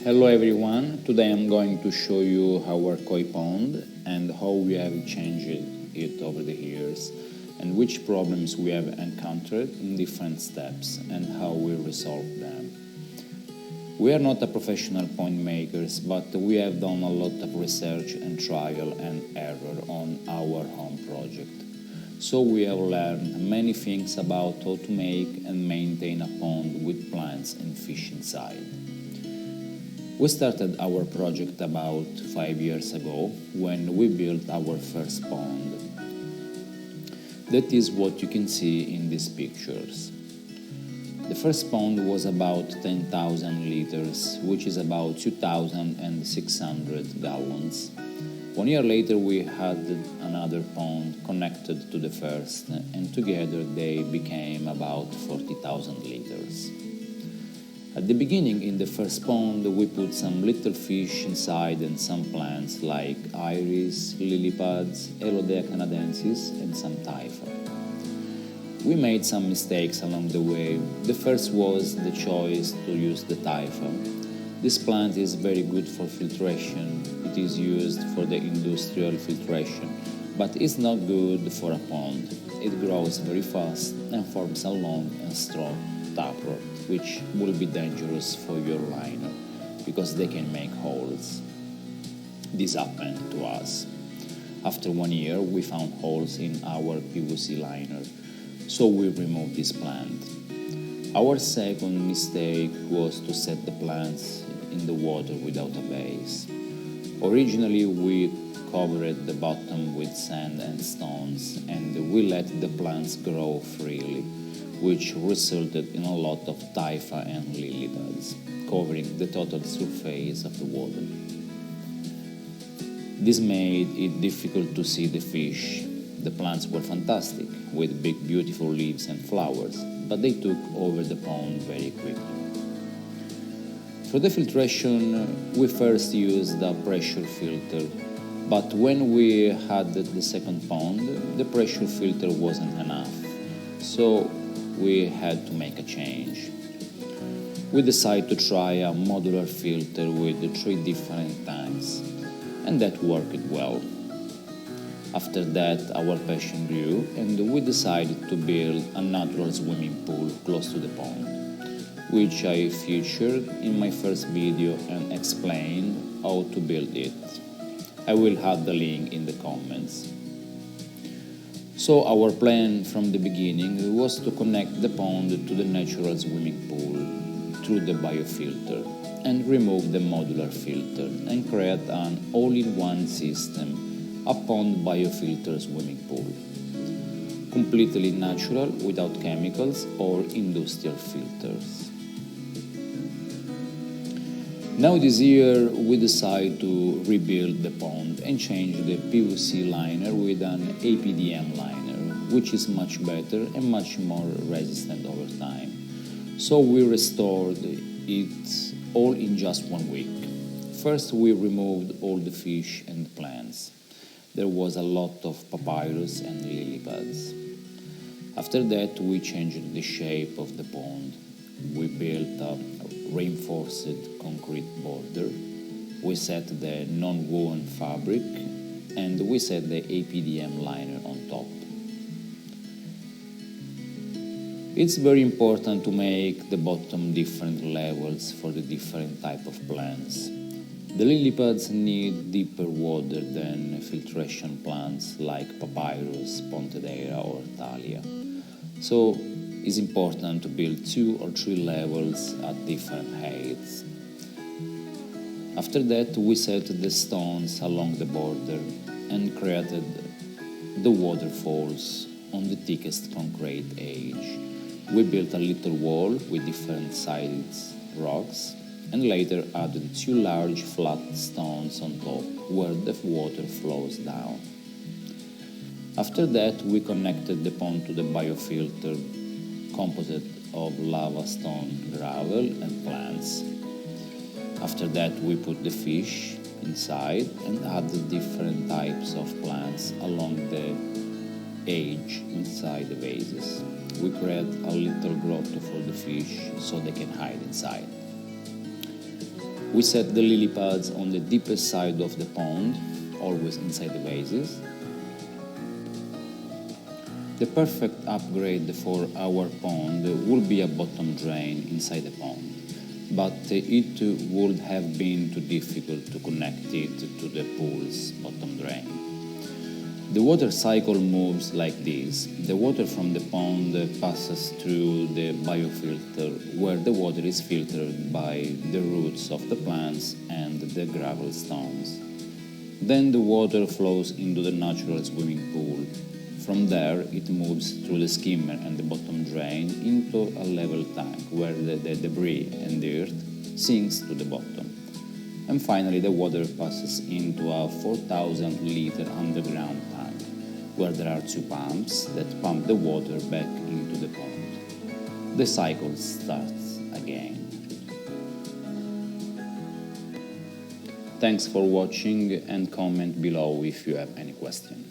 Hello everyone, today I'm going to show you our koipond and how we have changed it over the years and which problems we have encountered in different steps and how we resolve them. We are not a professional pond makers, but we have done a lot of research and trial and error on our home project. So we have learned many things about how to make and maintain a pond with plants and fish inside. We started our project about 5 years ago when we built our first pond. That is what you can see in these pictures. The first pond was about 10,000 liters, which is about 2,600 gallons. 1 year later we had another pond connected to the first, and together they became about 40,000 liters. At the beginning, in the first pond, we put some little fish inside and some plants like iris, lily pads, Elodea canadensis and some typha. We made some mistakes along the way. The first was the choice to use the typha. This plant is very good for filtration. It is used for the industrial filtration, but it's not good for a pond. It grows very fast and forms a long and strong taproot, which will be dangerous for your liner because they can make holes. This happened to us. After 1 year, we found holes in our PVC liner, so we removed this plant. Our second mistake was to set the plants in the water without a base. Originally, we covered the bottom with sand and stones, and we let the plants grow freely, which resulted in a lot of typha and lily pads, covering the total surface of the water. This made it difficult to see the fish. The plants were fantastic, with big beautiful leaves and flowers, but they took over the pond very quickly. For the filtration, we first used a pressure filter, but when we had the second pond, the pressure filter wasn't enough, so we had to make a change. We decided to try a modular filter with 3 different tanks, and that worked well. After that, our passion grew, and we decided to build a natural swimming pool close to the pond, which I featured in my first video and explained how to build it. I will add the link in the comments. So our plan from the beginning was to connect the pond to the natural swimming pool through the biofilter and remove the modular filter and create an all-in-one system, a pond biofilter swimming pool. Completely natural, without chemicals or industrial filters. Now this year we decided to rebuild the pond and change the PVC liner with an APDM liner, which is much better and much more resistant over time. So we restored it all in just 1 week. First we removed all the fish and plants. There was a lot of papyrus and lily pads. After that we changed the shape of the pond. We built a reinforced concrete border, we set the non-woven fabric, and we set the APDM liner on top. It's very important to make the bottom different levels for the different type of plants. The lily pads need deeper water than filtration plants like papyrus, pontedera or thalia. So it's important to build 2 or 3 levels at different heights. After that, we set the stones along the border and created the waterfalls on the thickest concrete edge. We built a little wall with different sized rocks and later added 2 large flat stones on top where the water flows down. After that, we connected the pond to the biofilter, composite of lava, stone, gravel and plants. After that we put the fish inside and added different types of plants along the edge inside the vases. We create a little grotto for the fish so they can hide inside. We set the lily pads on the deepest side of the pond, always inside the vases. The perfect upgrade for our pond would be a bottom drain inside the pond, but it would have been too difficult to connect it to the pool's bottom drain. The water cycle moves like this. The water from the pond passes through the biofilter, where the water is filtered by the roots of the plants and the gravel stones. Then the water flows into the natural swimming pool. From there, it moves through the skimmer and the bottom drain into a level tank where the debris and dirt sinks to the bottom. And finally, the water passes into a 4,000-liter underground tank where there are two pumps that pump the water back into the pond. The cycle starts again. Thanks for watching and comment below if you have any question.